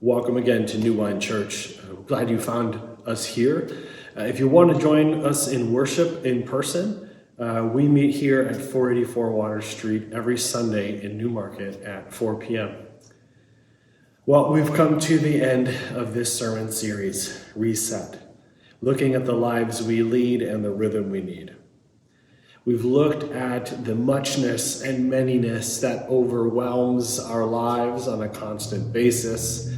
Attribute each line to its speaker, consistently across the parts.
Speaker 1: Welcome again to New Wine Church. Glad you found us here. If you want to join us in worship in person, we meet here at 484 Water Street every Sunday in Newmarket at 4 p.m. Well, we've come to the end of this sermon series, Reset, looking at the lives we lead and the rhythm we need. We've looked at the muchness and manyness that overwhelms our lives on a constant basis.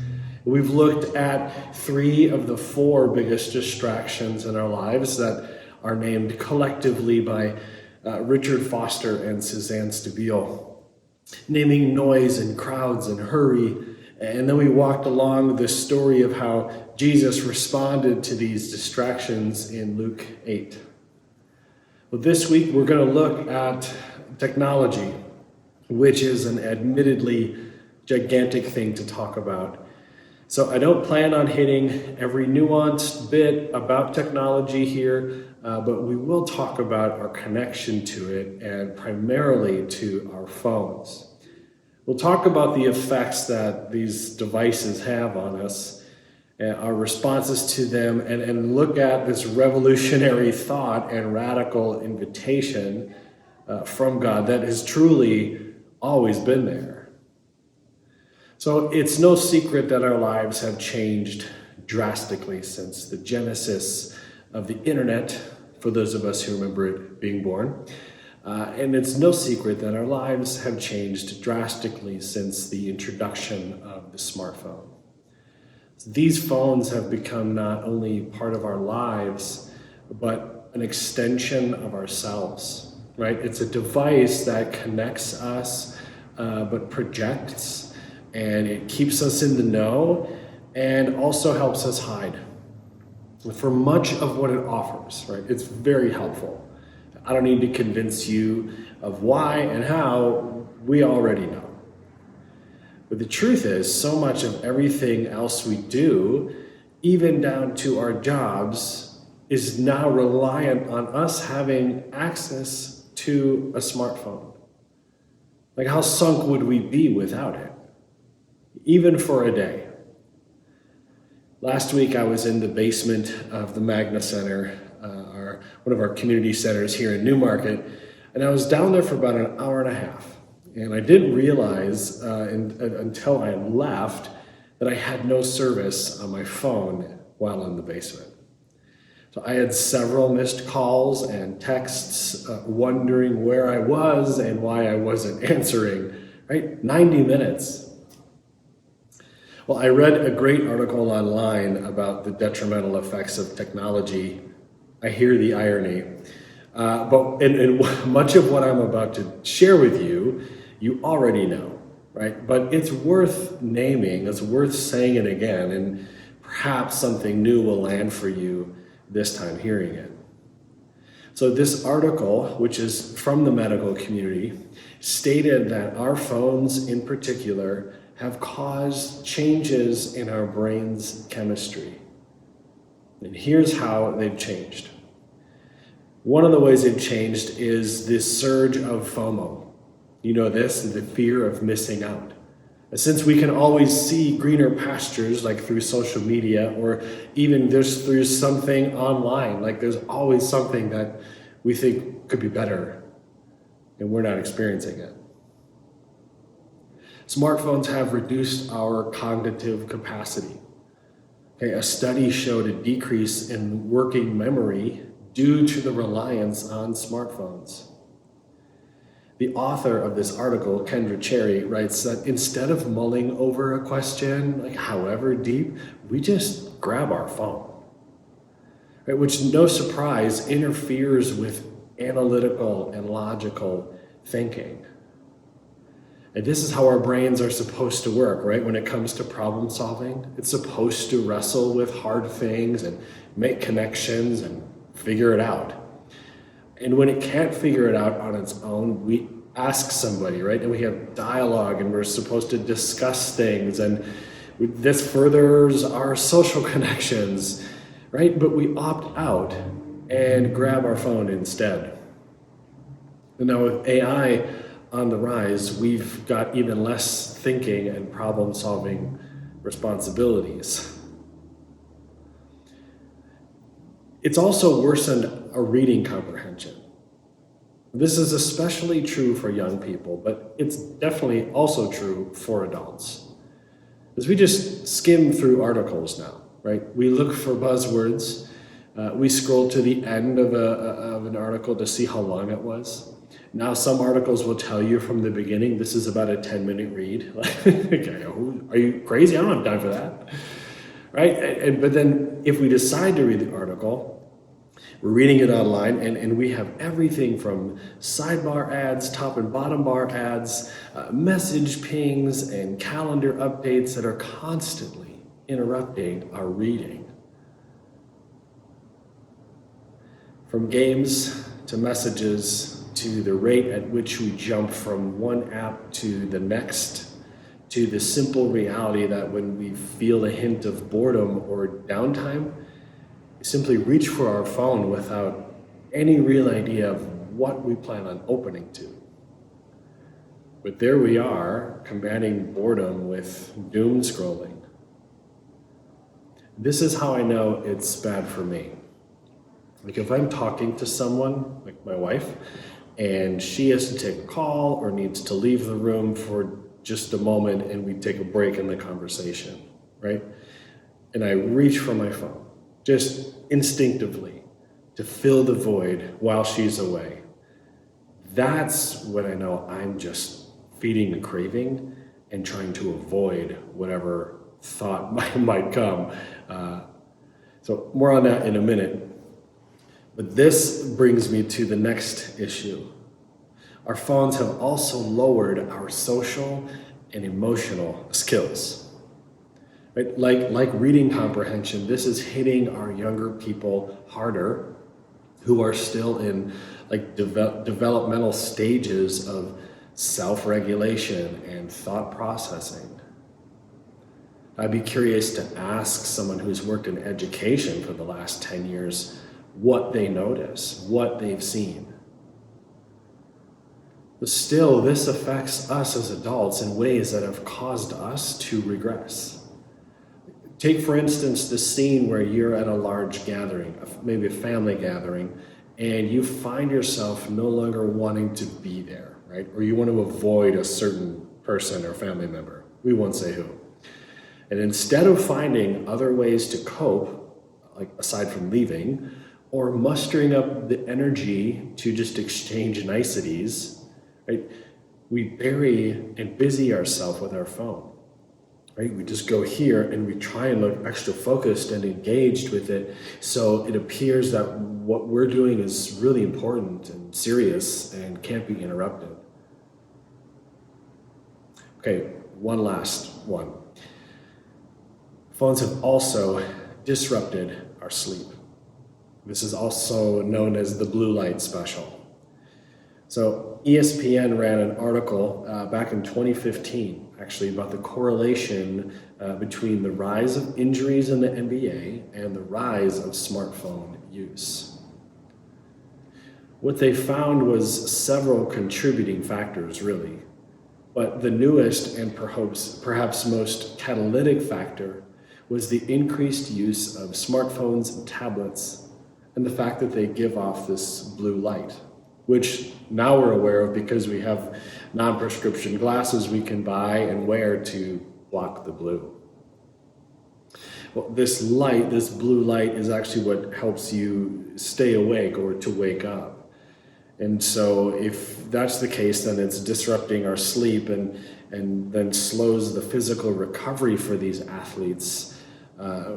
Speaker 1: We've looked at 3 of the 4 biggest distractions in our lives that are named collectively by Richard Foster and Suzanne Stabile, naming noise and crowds and hurry. And then we walked along the story of how Jesus responded to these distractions in Luke 8. Well, this week we're going to look at technology, which is an admittedly gigantic thing to talk about. So I don't plan on hitting every nuanced bit about technology here, but we will talk about our connection to it and primarily to our phones. We'll talk about the effects that these devices have on us, our responses to them, and look at this revolutionary thought and radical invitation from God that has truly always been there. So it's no secret that our lives have changed drastically since the genesis of the internet, for those of us who remember it being born. And it's no secret that our lives have changed drastically since the introduction of the smartphone. So these phones have become not only part of our lives, but an extension of ourselves, right? It's a device that connects us, but projects, and it keeps us in the know and also helps us hide. For much of what it offers, right? It's very helpful. I don't need to convince you of why and how, we already know. But the truth is, so much of everything else we do, even down to our jobs, is now reliant on us having access to a smartphone. Like, how sunk would we be without it? Even for a day. Last week I was in the basement of the Magna Center, one of our community centers here in Newmarket, and I was down there for about an hour and a half. And I didn't realize until I left that I had no service on my phone while in the basement. So I had several missed calls and texts wondering where I was and why I wasn't answering, right? 90 minutes. Well, I read a great article online about the detrimental effects of technology. I hear the irony. But much of what I'm about to share with you, you already know, right? But it's worth naming, it's worth saying it again, and perhaps something new will land for you this time hearing it. So this article, which is from the medical community, stated that our phones in particular have caused changes in our brain's chemistry. And here's how they've changed. One of the ways they've changed is this surge of FOMO. You know this, the fear of missing out. Since we can always see greener pastures, like through social media, or even just through something online, like there's always something that we think could be better, and we're not experiencing it. Smartphones have reduced our cognitive capacity. Okay, a study showed a decrease in working memory due to the reliance on smartphones. The author of this article, Kendra Cherry, writes that instead of mulling over a question, like however deep, we just grab our phone, right? Which, no surprise, interferes with analytical and logical thinking. And this is how our brains are supposed to work, right? When it comes to problem solving, it's supposed to wrestle with hard things and make connections and figure it out. And when it can't figure it out on its own, we ask somebody, right? And we have dialogue, and we're supposed to discuss things, and this furthers our social connections, right? But we opt out and grab our phone instead. And now with AI on the rise, we've got even less thinking and problem solving responsibilities. It's also worsened our reading comprehension. This is especially true for young people, but it's definitely also true for adults. As we just skim through articles now, right? We look for buzzwords. We scroll to the end of an article to see how long it was. Now, some articles will tell you from the beginning, this is about a 10-minute read. Okay, are you crazy? I don't have time for that. Right? But then if we decide to read the article, we're reading it online, and we have everything from sidebar ads, top and bottom bar ads, message pings, and calendar updates that are constantly interrupting our reading. From games to messages to the rate at which we jump from one app to the next, to the simple reality that when we feel a hint of boredom or downtime, we simply reach for our phone without any real idea of what we plan on opening to. But there we are, combating boredom with doom scrolling. This is how I know it's bad for me. Like if I'm talking to someone, like my wife, and she has to take a call or needs to leave the room for just a moment and we take a break in the conversation, right? And I reach for my phone, just instinctively, to fill the void while she's away. That's when I know I'm just feeding the craving and trying to avoid whatever thought might come. So more on that in a minute. But this brings me to the next issue. Our phones have also lowered our social and emotional skills. Right? Like reading comprehension, this is hitting our younger people harder who are still in developmental stages of self-regulation and thought processing. I'd be curious to ask someone who's worked in education for the last 10 years what they notice, what they've seen. But still, this affects us as adults in ways that have caused us to regress. Take, for instance, the scene where you're at a large gathering, maybe a family gathering, and you find yourself no longer wanting to be there, right? Or you want to avoid a certain person or family member. We won't say who. And instead of finding other ways to cope, like aside from leaving, or mustering up the energy to just exchange niceties, right? We bury and busy ourselves with our phone, right? We just go here and we try and look extra focused and engaged with it, so it appears that what we're doing is really important and serious and can't be interrupted. Okay, one last one. Phones have also disrupted our sleep. This is also known as the blue light special. So ESPN ran an article back in 2015, actually, about the correlation between the rise of injuries in the NBA and the rise of smartphone use. What they found was several contributing factors, really. But the newest and perhaps most catalytic factor was the increased use of smartphones and tablets, and the fact that they give off this blue light, which now we're aware of because we have non-prescription glasses we can buy and wear to block the blue. Well, this light, this blue light, is actually what helps you stay awake or to wake up. And so if that's the case, then it's disrupting our sleep and then slows the physical recovery for these athletes,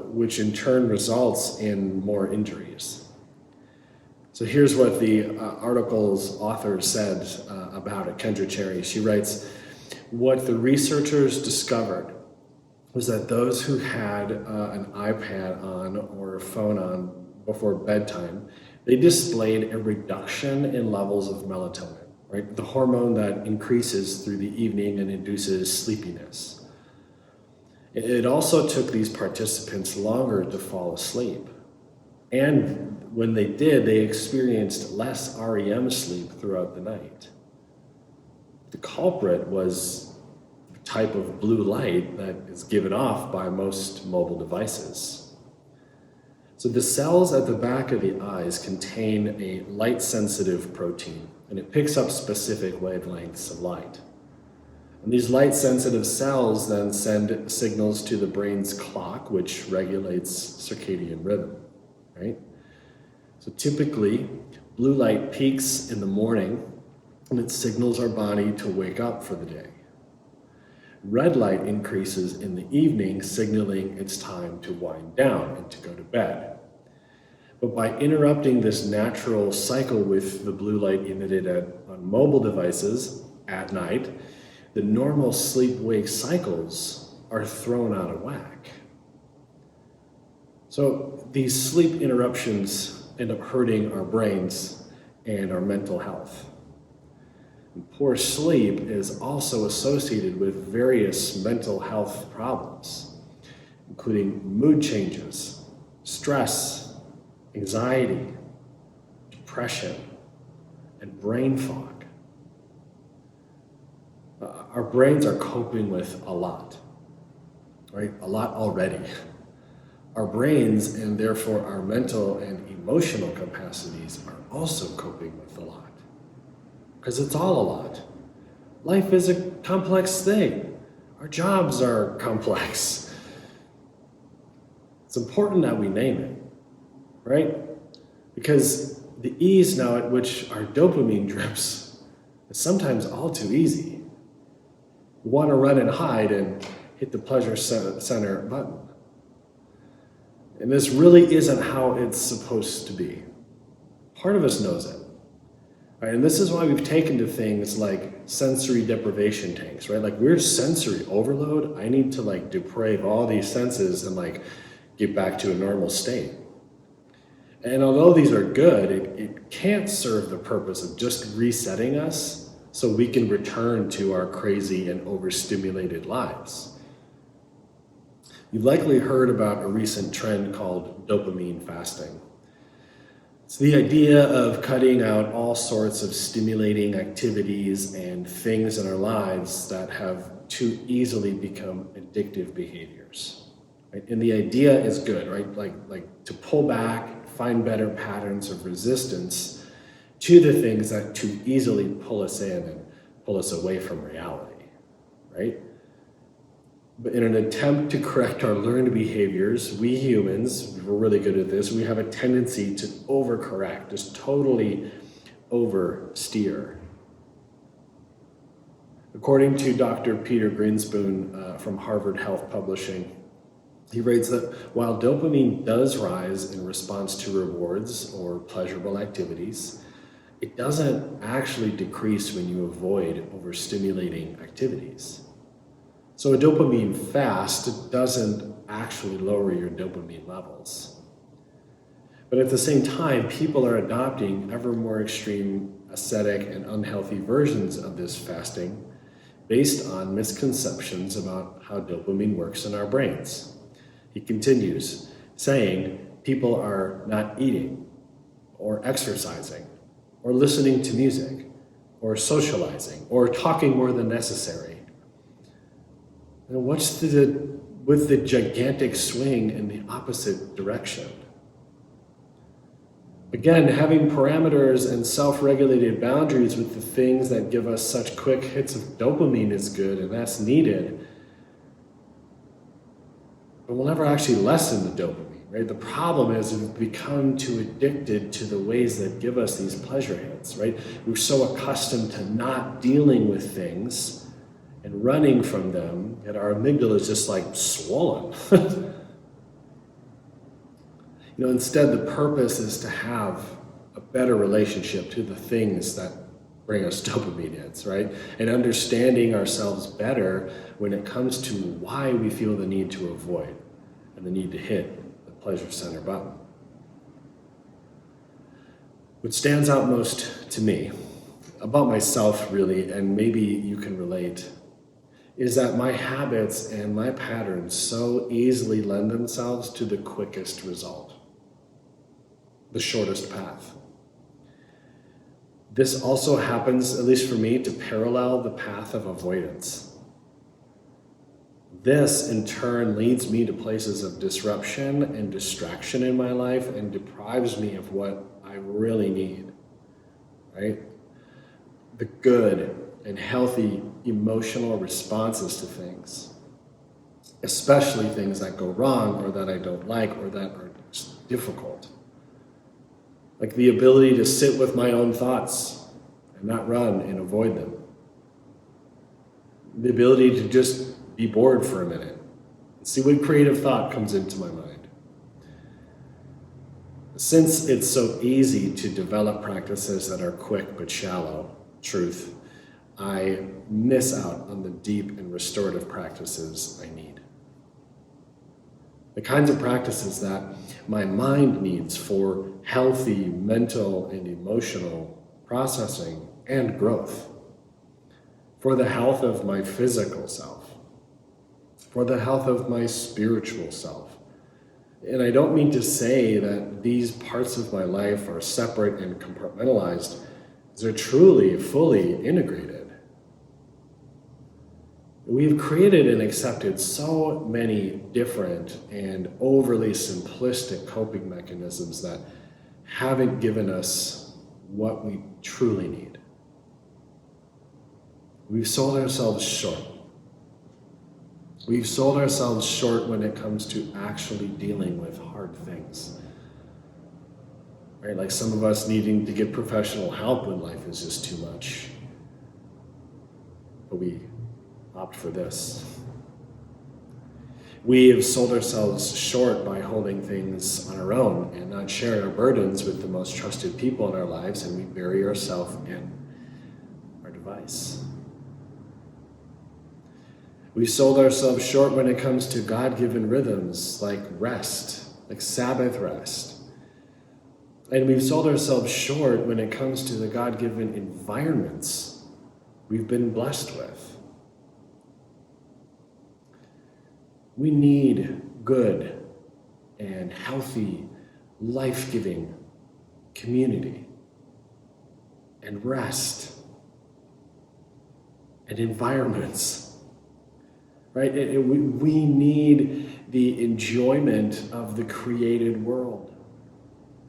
Speaker 1: which in turn results in more injuries. So here's what the article's author said about it, Kendra Cherry. She writes, what the researchers discovered was that those who had an iPad on or a phone on before bedtime, they displayed a reduction in levels of melatonin, right? The hormone that increases through the evening and induces sleepiness. It also took these participants longer to fall asleep. And when they did, they experienced less REM sleep throughout the night. The culprit was the type of blue light that is given off by most mobile devices. So the cells at the back of the eyes contain a light-sensitive protein, and it picks up specific wavelengths of light. And these light-sensitive cells then send signals to the brain's clock, which regulates circadian rhythm, right? So typically, blue light peaks in the morning, and it signals our body to wake up for the day. Red light increases in the evening, signaling it's time to wind down and to go to bed. But by interrupting this natural cycle with the blue light emitted on mobile devices at night, the normal sleep-wake cycles are thrown out of whack. So these sleep interruptions end up hurting our brains and our mental health. And poor sleep is also associated with various mental health problems, including mood changes, stress, anxiety, depression, and brain fog. Our brains are coping with a lot, right? A lot already. Our brains, and therefore our mental and emotional capacities, are also coping with a lot. Because it's all a lot. Life is a complex thing. Our jobs are complex. It's important that we name it, right? Because the ease now at which our dopamine drips is sometimes all too easy. We want to run and hide and hit the pleasure center button. And this really isn't how it's supposed to be. Part of us knows it. Right? And this is why we've taken to things like sensory deprivation tanks, right? Like we're sensory overload. I need to deprave all these senses and get back to a normal state. And although these are good, it can't serve the purpose of just resetting us so we can return to our crazy and overstimulated lives. You've likely heard about a recent trend called dopamine fasting. It's the idea of cutting out all sorts of stimulating activities and things in our lives that have too easily become addictive behaviors. Right? And the idea is good, right? Like to pull back, find better patterns of resistance to the things that too easily pull us in and pull us away from reality, right? But in an attempt to correct our learned behaviors, we humans, we're really good at this, we have a tendency to overcorrect, just totally oversteer. According to Dr. Peter Greenspoon from Harvard Health Publishing, he writes that while dopamine does rise in response to rewards or pleasurable activities, it doesn't actually decrease when you avoid overstimulating activities. So a dopamine fast doesn't actually lower your dopamine levels. But at the same time, people are adopting ever more extreme ascetic and unhealthy versions of this fasting based on misconceptions about how dopamine works in our brains. He continues, saying people are not eating or exercising or listening to music, or socializing, or talking more than necessary. And what's with the gigantic swing in the opposite direction? Again, having parameters and self-regulated boundaries with the things that give us such quick hits of dopamine is good, and that's needed. But we'll never actually lessen the dopamine. Right? The problem is we've become too addicted to the ways that give us these pleasure hits, right? We're so accustomed to not dealing with things and running from them that our amygdala is just swollen. Instead, the purpose is to have a better relationship to the things that bring us dopamine hits, right? And understanding ourselves better when it comes to why we feel the need to avoid and the need to hit pleasure center button. What stands out most to me about myself, really, and maybe you can relate, is that my habits and my patterns so easily lend themselves to the quickest result, the shortest path. This also happens, at least for me, to parallel the path of avoidance. This, in turn, leads me to places of disruption and distraction in my life and deprives me of what I really need, right? The good and healthy emotional responses to things, especially things that go wrong or that I don't like or that are just difficult. Like the ability to sit with my own thoughts and not run and avoid them. The ability to just be bored for a minute and see what creative thought comes into my mind. Since it's so easy to develop practices that are quick but shallow, truth, I miss out on the deep and restorative practices I need. The kinds of practices that my mind needs for healthy mental and emotional processing and growth, for the health of my physical self, for the health of my spiritual self. And I don't mean to say that these parts of my life are separate and compartmentalized. They're truly, fully integrated. We've created and accepted so many different and overly simplistic coping mechanisms that haven't given us what we truly need. We've sold ourselves short. We've sold ourselves short when it comes to actually dealing with hard things. Right? Like some of us needing to get professional help when life is just too much. But we opt for this. We have sold ourselves short by holding things on our own and not sharing our burdens with the most trusted people in our lives, and we bury ourselves in our device. We've sold ourselves short when it comes to God-given rhythms like rest, like Sabbath rest. And we've sold ourselves short when it comes to the God-given environments we've been blessed with. We need good and healthy, life-giving community and rest and environments, right? We need the enjoyment of the created world,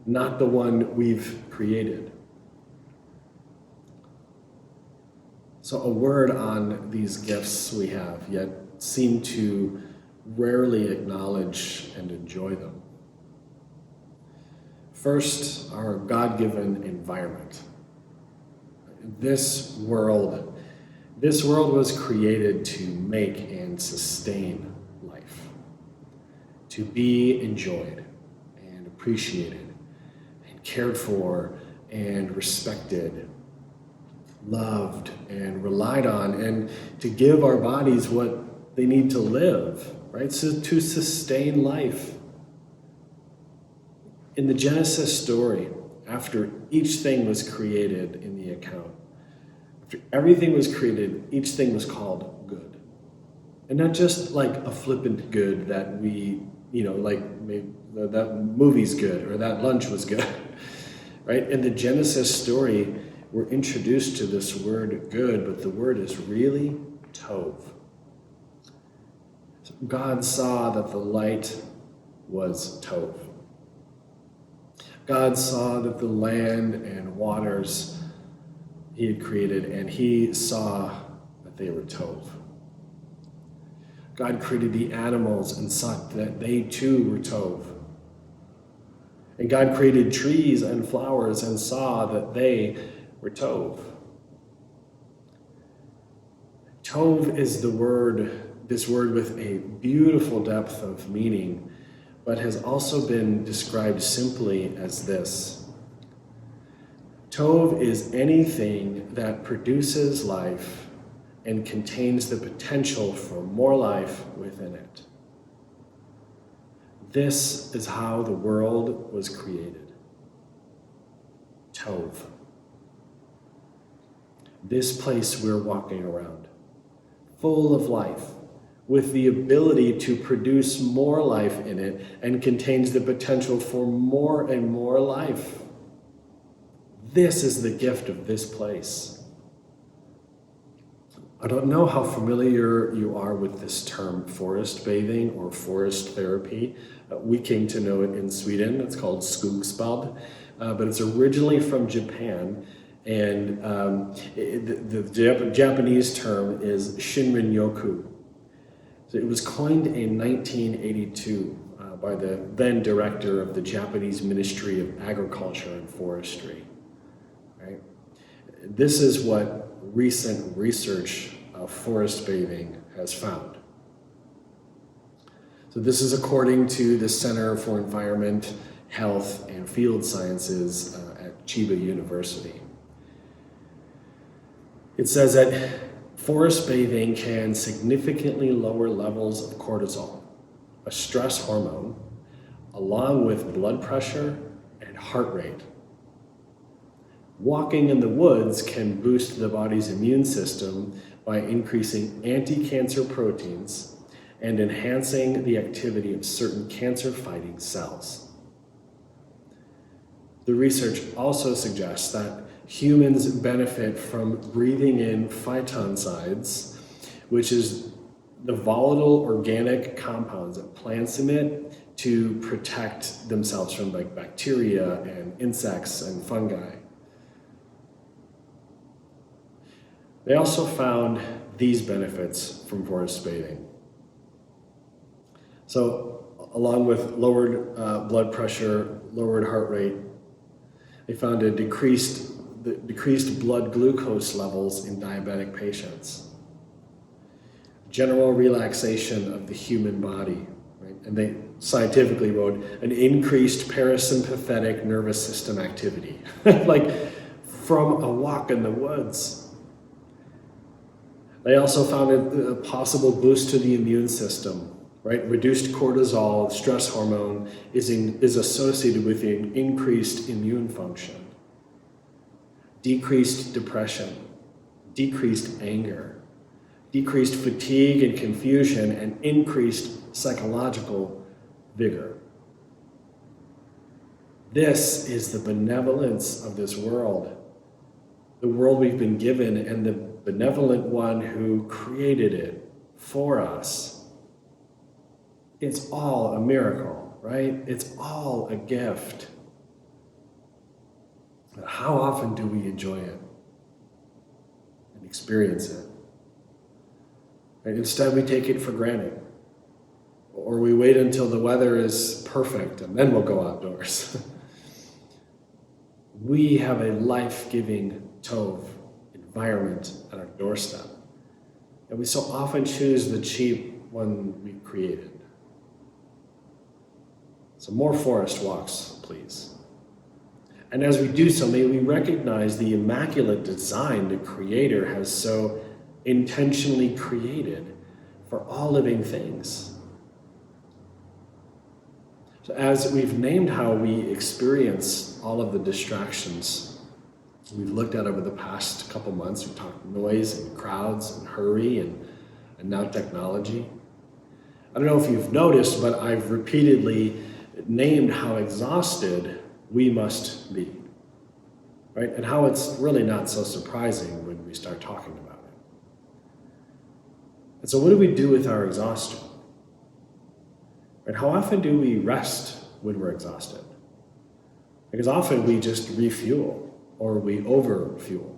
Speaker 1: not the one we've created. So a word on these gifts we have, yet seem to rarely acknowledge and enjoy them. First, our God-given environment. This world was created to make and sustain life, to be enjoyed and appreciated and cared for and respected, loved and relied on, and to give our bodies what they need to live, right? So to sustain life. In the Genesis story, after each thing was created in the account, after everything was created, each thing was called good. And not just like a flippant good that we, like maybe that movie's good or that lunch was good, right? In the Genesis story, we're introduced to this word good, but the word is really tov. God saw that the light was tov. God saw that the land and waters he had created, and he saw that they were tov. God created the animals and saw that they too were tov. And God created trees and flowers and saw that they were tov. Tov is this word with a beautiful depth of meaning, but has also been described simply as this. Tov is anything that produces life and contains the potential for more life within it. This is how the world was created. Tov. This place we're walking around, full of life, with the ability to produce more life in it, and contains the potential for more and more life. This is the gift of this place. I don't know how familiar you are with this term forest bathing or forest therapy. We came to know it in Sweden. It's called skogsbad, but it's originally from Japan. And the Japanese term is Shinrin-yoku. So it was coined in 1982 by the then director of the Japanese Ministry of Agriculture and Forestry. Right? This is what recent research of forest bathing has found. So this is according to the Center for Environment, Health, and Field Sciences at Chiba University. It says that forest bathing can significantly lower levels of cortisol, a stress hormone, along with blood pressure and heart rate. Walking in the woods can boost the body's immune system by increasing anti-cancer proteins and enhancing the activity of certain cancer-fighting cells. The research also suggests that humans benefit from breathing in phytoncides, which is the volatile organic compounds that plants emit to protect themselves from like bacteria and insects and fungi. They also found these benefits from forest bathing. So, along with lowered blood pressure, lowered heart rate, they found a decreased blood glucose levels in diabetic patients. General relaxation of the human body, right? And they scientifically wrote an increased parasympathetic nervous system activity, like from a walk in the woods. They also found a possible boost to the immune system, right? Reduced cortisol, stress hormone, is associated with an increased immune function. Decreased depression, decreased anger, decreased fatigue and confusion, and increased psychological vigor. This is the benevolence of this world, the world we've been given, and the benevolent one who created it for us. It's all a miracle, right? It's all a gift. But how often do we enjoy it and experience it? And instead, we take it for granted. Or we wait until the weather is perfect and then we'll go outdoors. We have a life-giving Tov environment at our doorstep. And we so often choose the cheap one we created. So more forest walks, please. And as we do so, may we recognize the immaculate design the Creator has so intentionally created for all living things. So as we've named how we experience all of the distractions we've looked at over the past couple months, we've talked noise and crowds and hurry and now technology. I don't know if you've noticed, but I've repeatedly named how exhausted we must be, right? And how it's really not so surprising when we start talking about it. And so what do we do with our exhaustion? Right? How often do we rest when we're exhausted? Because often we just refuel or we overfuel.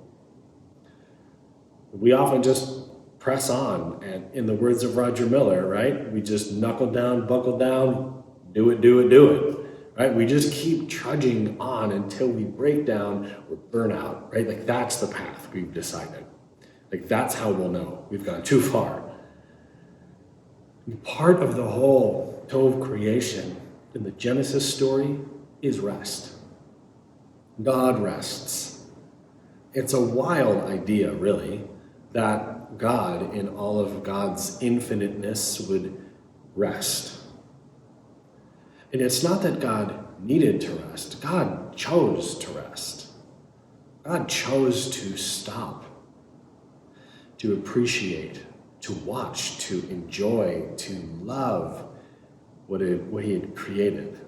Speaker 1: We often just press on, and in the words of Roger Miller, right? We just knuckle down, buckle down, do it, right? We just keep trudging on until we break down or burn out, right? Like that's the path we've decided. Like that's how we'll know we've gone too far. And part of the whole Tov creation in the Genesis story is rest. God rests. It's a wild idea, really, that God, in all of God's infiniteness, would rest. And it's not that God needed to rest. God chose to rest. God chose to stop, to appreciate, to watch, to enjoy, to love what he had created.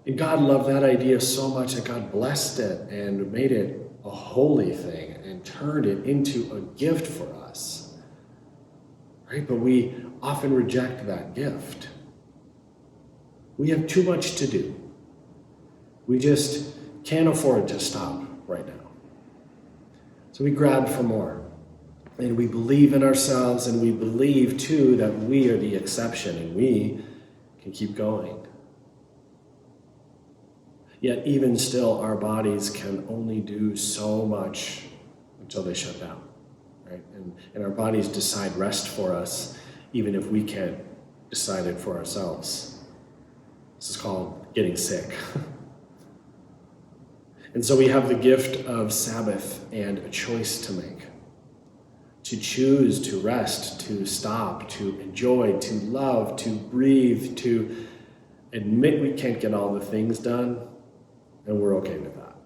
Speaker 1: And God loved that idea so much that God blessed it and made it a holy thing and and turned it into a gift for us. Right? But we often reject that gift. We have too much to do. We just can't afford to stop right now. So we grab for more. And we believe in ourselves, and we believe too that we are the exception and we can keep going. Yet even still, our bodies can only do so much until they shut down, right? And our bodies decide rest for us, even if we can't decide it for ourselves. This is called getting sick. And so we have the gift of Sabbath and a choice to make. To choose to rest, to stop, to enjoy, to love, to breathe, to admit we can't get all the things done, and we're okay with that.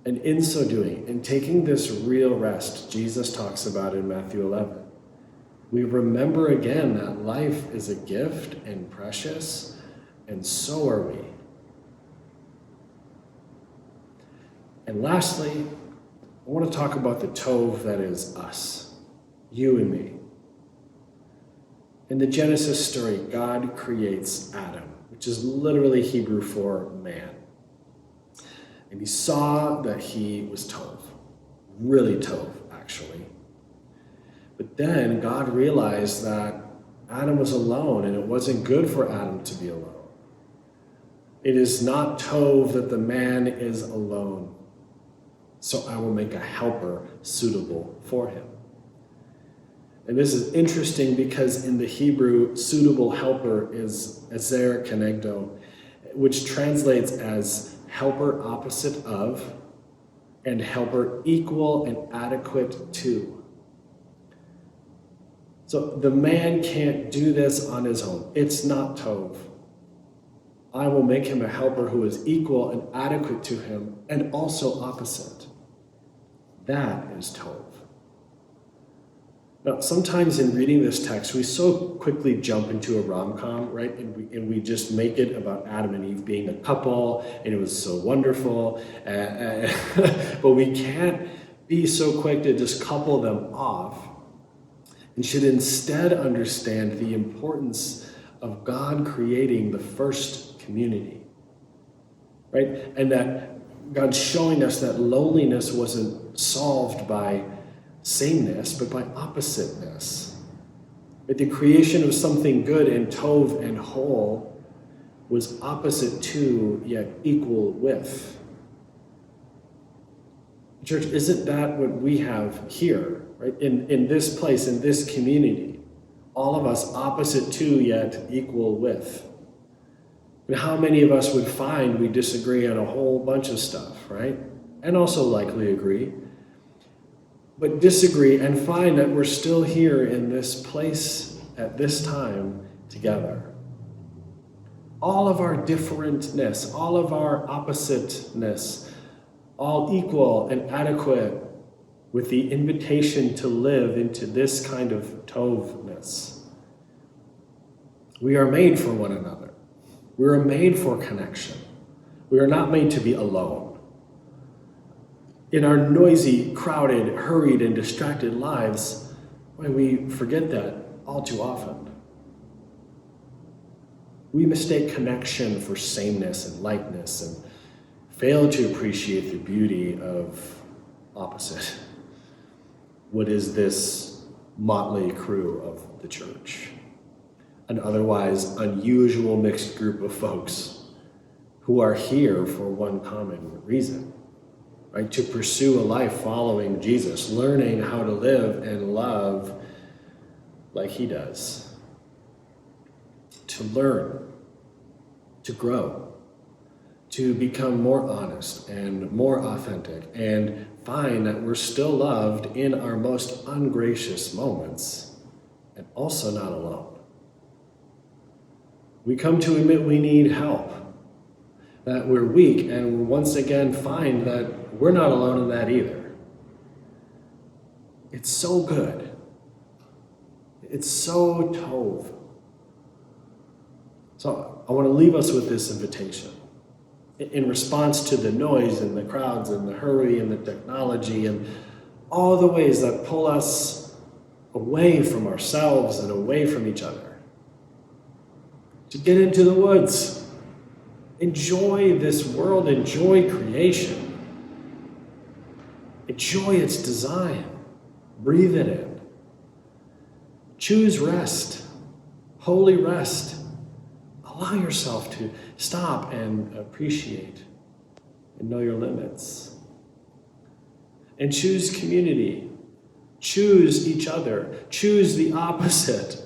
Speaker 1: And in so doing, in taking this real rest Jesus talks about in Matthew 11, we remember again that life is a gift and precious, and so are we. And lastly, I want to talk about the Tov that is us, you and me. In the Genesis story, God creates Adam, which is literally Hebrew for man. And he saw that he was Tov, really Tov, actually. But then God realized that Adam was alone, and it wasn't good for Adam to be alone. It is not Tov that the man is alone. So I will make a helper suitable for him. And this is interesting because in the Hebrew, suitable helper is ezer kenegdo, which translates as helper opposite of and helper equal and adequate to. So the man can't do this on his own. It's not Tov. I will make him a helper who is equal and adequate to him and also opposite. That is Tov. Now, sometimes in reading this text, we so quickly jump into a rom-com, right? And we just make it about Adam and Eve being a couple, and it was so wonderful. But we can't be so quick to just couple them off, and should instead understand the importance of God creating the first community, right? And that God's showing us that loneliness wasn't solved by sameness, but by oppositeness. But the creation of something good and Tov and whole was opposite to, yet equal with. Church, isn't that what we have here, right? In this place, in this community, all of us opposite to, yet equal with. And how many of us would find we disagree on a whole bunch of stuff, right? And also likely agree. But disagree and find that we're still here in this place at this time together. All of our differentness, all of our oppositeness, all equal and adequate with the invitation to live into this kind of Tovness. We are made for one another. We are made for connection. We are not made to be alone. In our noisy, crowded, hurried, and distracted lives, we forget that all too often. We mistake connection for sameness and likeness and fail to appreciate the beauty of opposite. What is this motley crew of the church? An otherwise unusual mixed group of folks who are here for one common reason, right? To pursue a life following Jesus, learning how to live and love like he does. To learn, to grow, to become more honest and more authentic, and find that we're still loved in our most ungracious moments, and also not alone. We come to admit we need help, that we're weak, and once again find that we're not alone in that either. It's so good. It's so Tov. So I want to leave us with this invitation. in response to the noise and the crowds and the hurry and the technology and all the ways that pull us away from ourselves and away from each other. To get into the woods, enjoy this world, enjoy creation, enjoy its design, breathe it in. Choose rest, holy rest. Allow yourself to stop and appreciate and know your limits. And choose community. Choose each other. Choose the opposite.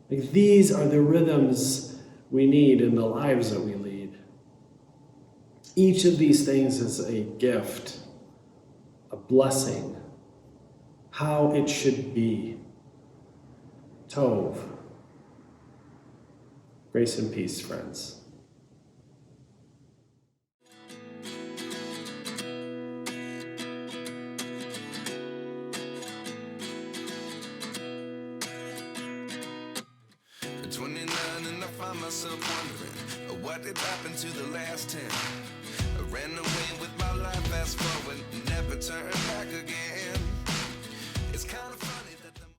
Speaker 1: Like, these are the rhythms we need in the lives that we lead. Each of these things is a gift, a blessing, how it should be. Tov. Grace and peace, friends.
Speaker 2: At 29 and I find myself wondering what did happen to the last 10. I ran away with my life